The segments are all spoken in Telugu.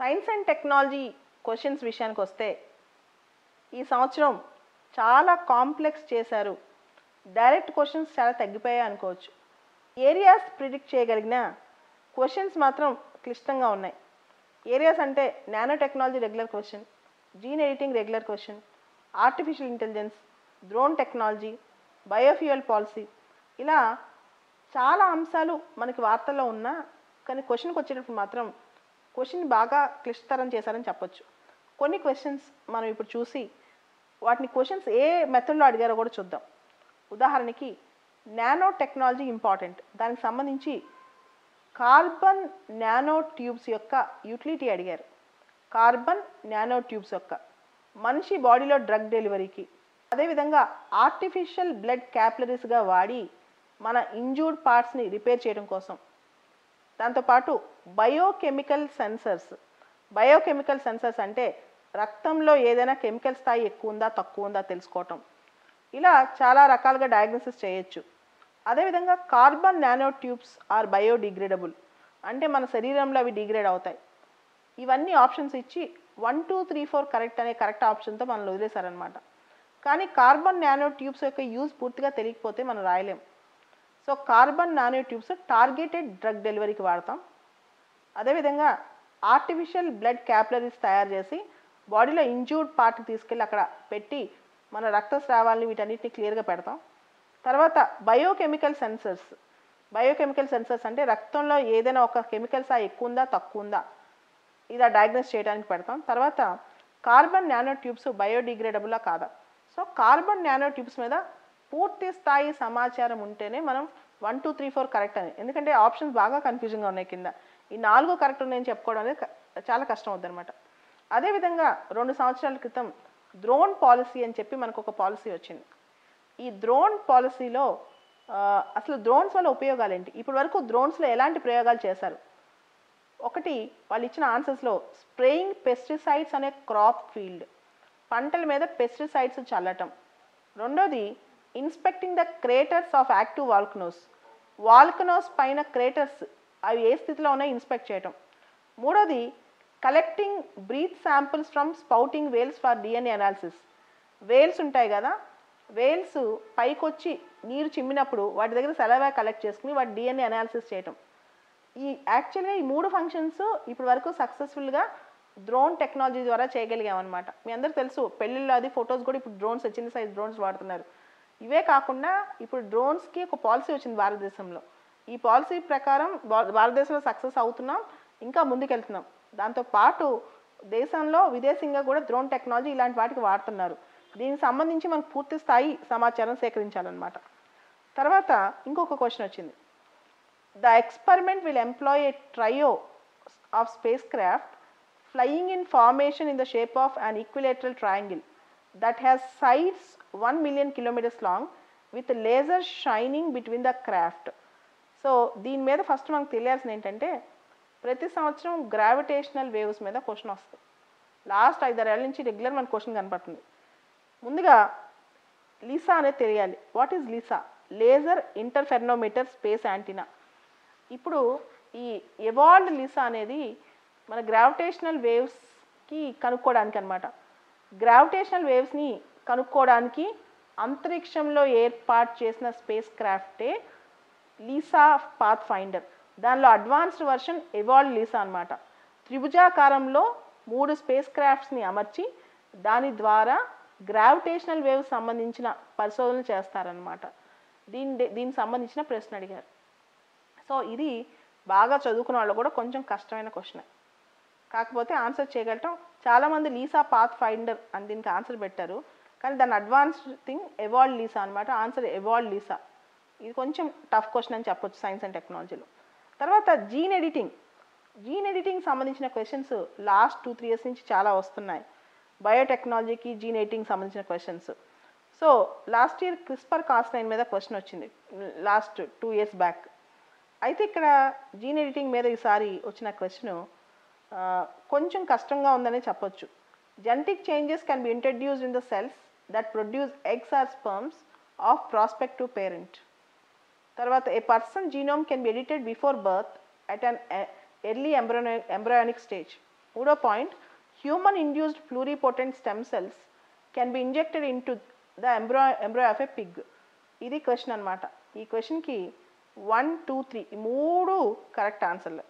సైన్స్ అండ్ టెక్నాలజీ క్వశ్చన్స్ విషయానికి వస్తే ఈ సంవత్సరం చాలా కాంప్లెక్స్ చేశారు. డైరెక్ట్ క్వశ్చన్స్ చాలా తగ్గిపోయాయి అనుకోవచ్చు. ఏరియాస్ ప్రిడిక్ట్ చేయగలిగిన క్వశ్చన్స్ మాత్రం క్లిష్టంగా ఉన్నాయి. ఏరియాస్ అంటే nano technology regular question, gene editing regular question, artificial intelligence, drone technology, biofuel policy, ఇలా చాలా అంశాలు మనకి వార్తల్లో ఉన్నా కానీ క్వశ్చన్కి వచ్చేటప్పుడు మాత్రం క్వశ్చన్ బాగా క్లిష్టతరం చేశారని చెప్పొచ్చు. కొన్ని క్వశ్చన్స్ మనం ఇప్పుడు చూసి వాటిని క్వశ్చన్స్ ఏ మెథడ్లో అడిగారో కూడా చూద్దాం. ఉదాహరణకి నానో టెక్నాలజీ ఇంపార్టెంట్, దానికి సంబంధించి కార్బన్ నానో ట్యూబ్స్ యొక్క యూటిలిటీ అడిగారు. కార్బన్ నానో ట్యూబ్స్ యొక్క మనిషి బాడీలో డ్రగ్ డెలివరీకి, అదేవిధంగా ఆర్టిఫిషియల్ బ్లడ్ క్యాపిలరీస్గా వాడి మన ఇంజూర్డ్ పార్ట్స్ని రిపేర్ చేయడం కోసం, దాంతోపాటు బయోకెమికల్ సెన్సర్స్ అంటే రక్తంలో ఏదైనా కెమికల్ స్థాయి ఎక్కువ ఉందా తక్కువ ఉందా తెలుసుకోవటం. ఇలా చాలా రకాలుగా డయాగ్నోసిస్ చేయొచ్చు. అదేవిధంగా carbon nano tubes are biodegradable, అంటే మన శరీరంలో అవి డిగ్రేడ్ అవుతాయి. ఇవన్నీ ఆప్షన్స్ ఇచ్చి 1, 2, 3, 4 కరెక్ట్ అనే కరెక్ట్ ఆప్షన్తో మనల్ని వదిలేశారనమాట. కానీ కార్బన్ నానో ట్యూబ్స్ యొక్క యూజ్ పూర్తిగా తెలియకపోతే మనం రాయలేం. So carbon nano tubes targeted drug డెలివరీకి వాడతాం. అదేవిధంగా ఆర్టిఫిషియల్ బ్లడ్ క్యాపిలరీస్ తయారు చేసి బాడీలో ఇంజూర్డ్ పార్ట్కి తీసుకెళ్ళి అక్కడ పెట్టి మన రక్తస్రావాలని వీటన్నిటిని క్లియర్గా పెడతాం. తర్వాత బయోకెమికల్ సెన్సర్స్ అంటే రక్తంలో ఏదైనా ఒక కెమికల్ స్థాయి ఎక్కువ ఉందా తక్కువ ఉందా ఇలా డయాగ్నోస్ చేయడానికి పెడతాం. తర్వాత కార్బన్ నానో ట్యూబ్స్ బయోడిగ్రేడబులా కాదా. సో కార్బన్ నానో ట్యూబ్స్ మీద పూర్తి స్థాయి సమాచారం ఉంటేనే మనం 1, 2, 3, 4 కరెక్ట్ అని, ఎందుకంటే ఆప్షన్స్ బాగా కన్ఫ్యూజన్గా ఉన్నాయి. కింద ఈ 4 కరెక్ట్ ఉన్నాయని చెప్పుకోవడం అనేది చాలా కష్టం అవుతుంది అనమాట. అదేవిధంగా 2 సంవత్సరాల క్రితం డ్రోన్ పాలసీ అని చెప్పి మనకు ఒక పాలసీ వచ్చింది. ఈ డ్రోన్ పాలసీలో అసలు డ్రోన్స్ వల్ల ఉపయోగాలు ఏంటి, ఇప్పటి వరకు డ్రోన్స్లో ఎలాంటి ప్రయోగాలు చేశారు. ఒకటి, వాళ్ళు ఇచ్చిన ఆన్సర్స్లో స్ప్రేయింగ్ పెస్టిసైడ్స్ అనే క్రాప్ ఫీల్డ్, పంటల మీద పెస్టిసైడ్స్ చల్లటం. రెండోది inspecting the craters of active volcanoes పైన క్రేటర్స్ అవి ఏ స్థితిలో ఉన్నాయో ఇన్స్పెక్ట్ చేయటం. మూడోది collecting breath samples from spouting whales for DNA analysis. Whales ఉంటాయి కదా, వేల్స్ పైకొచ్చి నీరు చిమ్మినప్పుడు వాటి దగ్గర సెలవా కలెక్ట్ చేసుకుని వాటి డిఎన్ఏ అనాలిసిస్ చేయటం. యాక్చువల్గా ఈ 3 ఫంక్షన్స్ ఇప్పటి వరకు సక్సెస్ఫుల్గా డ్రోన్ టెక్నాలజీ ద్వారా చేయగలిగామన్నమాట. మీ అందరూ తెలుసు, పెళ్ళిళ్ళు అది ఫొటోస్ కూడా ఇప్పుడు డ్రోన్స్, చిన్న సైజ్ డ్రోన్స్ వాడుతున్నారు. ఇవే కాకుండా ఇప్పుడు డ్రోన్స్కి ఒక పాలసీ వచ్చింది భారతదేశంలో. ఈ పాలసీ ప్రకారం భారతదేశంలో సక్సెస్ అవుతున్నాం, ఇంకా ముందుకెళ్తున్నాం. దాంతోపాటు దేశంలో విదేశీయంగా కూడా డ్రోన్ టెక్నాలజీ ఇలాంటి వాటికి వాడుతున్నారు. దీనికి సంబంధించి మనకు పూర్తి స్థాయి సమాచారం సేకరించాలన్నమాట. తర్వాత ఇంకొక క్వశ్చన్ వచ్చింది. The experiment will employ a trio of spacecraft flying in formation in the shape of an equilateral triangle that has sides 1 million kilometers long with laser shining between the craft. So దీని మీద ఫస్ట్ మనకు తెలియాల్సింది ఏంటంటే, ప్రతి సంవత్సరం గ్రావిటేషనల్ వేవ్స్ మీద క్వశ్చన్ వస్తుంది. లాస్ట్ 5-6 ఏళ్ళ నుంచి రెగ్యులర్ మనకు క్వశ్చన్ కనపడుతుంది. ముందుగా లీసా అనేది తెలియాలి. What is LISA? Laser interferometer space antenna. ఇప్పుడు ఈ ఎవాల్వ్డ్ లీసా అనేది మన గ్రావిటేషనల్ వేవ్స్కి కనుక్కోవడానికి అనమాట. గ్రావిటేషనల్ వేవ్స్ని కనుక్కోవడానికి అంతరిక్షంలో ఏర్పాటు చేసిన స్పేస్ క్రాఫ్టే లీసా పాత్ ఫైండర్. దానిలో అడ్వాన్స్డ్ వర్షన్ ఎవాల్వ్డ్ లీసా అనమాట. త్రిభుజాకారంలో 3 స్పేస్ క్రాఫ్ట్స్ని అమర్చి దాని ద్వారా గ్రావిటేషనల్ వేవ్స్ సంబంధించిన పరిశోధనలు చేస్తారనమాట. దీనికి సంబంధించిన ప్రశ్న అడిగారు. సో ఇది బాగా చదువుకున్న వాళ్ళు కూడా కొంచెం కష్టమైన క్వశ్చన్, కాకపోతే ఆన్సర్ చేయగలటం. చాలామంది లీసా పాత్ ఫైండర్ అని దీనికి ఆన్సర్ పెట్టారు, కానీ దాని అడ్వాన్స్డ్ థింగ్ ఎవాల్వ్డ్ లీసా అనమాట. Answer evolved Lisa. ఇది కొంచెం టఫ్ క్వశ్చన్ అని చెప్పొచ్చు సైన్స్ అండ్ టెక్నాలజీలో. తర్వాత జీన్ ఎడిటింగ్ సంబంధించిన క్వశ్చన్స్ లాస్ట్ 2-3 years నుంచి చాలా వస్తున్నాయి. బయోటెక్నాలజీకి జీన్ ఎడిటింగ్ సంబంధించిన questions. So last year CRISPR-Cas9 మీద క్వశ్చన్ వచ్చింది, లాస్ట్ 2 years బ్యాక్. అయితే ఇక్కడ జీన్ ఎడిటింగ్ మీద ఈసారి వచ్చిన క్వశ్చన్ కొంచెం కష్టంగా ఉందనే చెప్పొచ్చు. Genetic changes can be introduced in the cells that produce eggs or sperms of prospective parent. తర్వాత a person genome can be edited before birth at an early embryonic stage. మూడో point, human induced pluripotent stem cells can be injected in to the embryo of a Pig. ఇది క్వశ్చన్ అనమాట. ఈ క్వశ్చన్కి 1, 2, 3 ఈ మూడు కరెక్ట్ ఆన్సర్లు.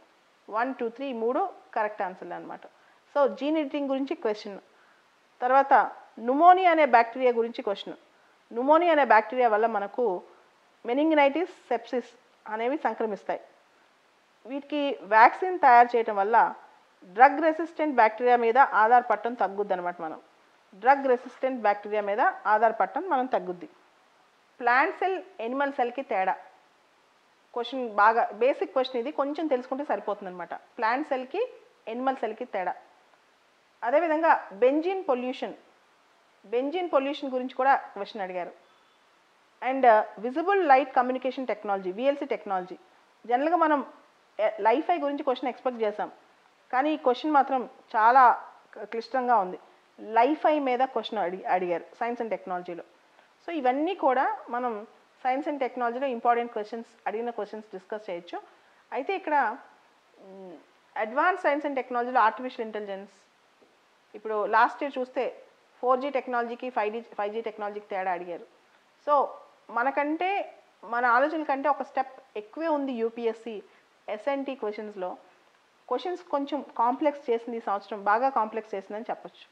1, 2, 3 ఈ మూడు కరెక్ట్ ఆన్సర్లు అనమాట. సో జీన్ ఎడిటింగ్ గురించి క్వశ్చన్. తర్వాత న్యూమోనియా అనే బ్యాక్టీరియా గురించి క్వశ్చన్. న్యూమోనియా అనే బ్యాక్టీరియా వల్ల మనకు మెనింగినైటిస్, సెప్సిస్ అనేవి సంక్రమిస్తాయి. వీటికి వ్యాక్సిన్ తయారు చేయటం వల్ల డ్రగ్ రెసిస్టెంట్ బ్యాక్టీరియా మీద ఆధారపడటం తగ్గుద్ది అనమాట. మనం డ్రగ్ రెసిస్టెంట్ బ్యాక్టీరియా మీద ఆధారపడటం మనం తగ్గుద్ది. ప్లాంట్ సెల్, ఎనిమల్ సెల్కి తేడా. క్వశ్చన్ బాగా బేసిక్ క్వశ్చన్ ఇది, కొంచెం తెలుసుకుంటే సరిపోతుంది అనమాట. ప్లాంట్ సెల్కి, ఎనిమల్ సెల్కి తేడా. అదేవిధంగా బెంజీన్ పొల్యూషన్ గురించి కూడా క్వశ్చన్ అడిగారు. And visible light communication technology, VLC technology. జనరల్గా మనం లైఫై గురించి క్వశ్చన్ ఎక్స్పెక్ట్ చేసాం, కానీ ఈ క్వశ్చన్ మాత్రం చాలా క్లిష్టంగా ఉంది. లైఫై మీద క్వశ్చన్ అడిగారు సైన్స్ అండ్ టెక్నాలజీలో. సో ఇవన్నీ కూడా మనం సైన్స్ అండ్ టెక్నాలజీలో ఇంపార్టెంట్ క్వశ్చన్స్, అడిగిన క్వశ్చన్స్ డిస్కస్ చేయొచ్చు. అయితే ఇక్కడ అడ్వాన్స్ సైన్స్ అండ్ టెక్నాలజీలో ఆర్టిఫిషియల్ ఇంటెలిజెన్స్, ఇప్పుడు లాస్ట్ ఇయర్ చూస్తే 4G టెక్నాలజీకి 5G టెక్నాలజీకి తేడా అడిగారు. సో మనకంటే, మన ఆలోచనల కంటే ఒక స్టెప్ ఎక్కువే ఉంది యూపీఎస్సి ఎస్ఎన్టీ క్వశ్చన్స్లో. క్వశ్చన్స్ కొంచెం కాంప్లెక్స్ చేసింది ఈ సంవత్సరం, బాగా కాంప్లెక్స్ చేసిందని చెప్పొచ్చు.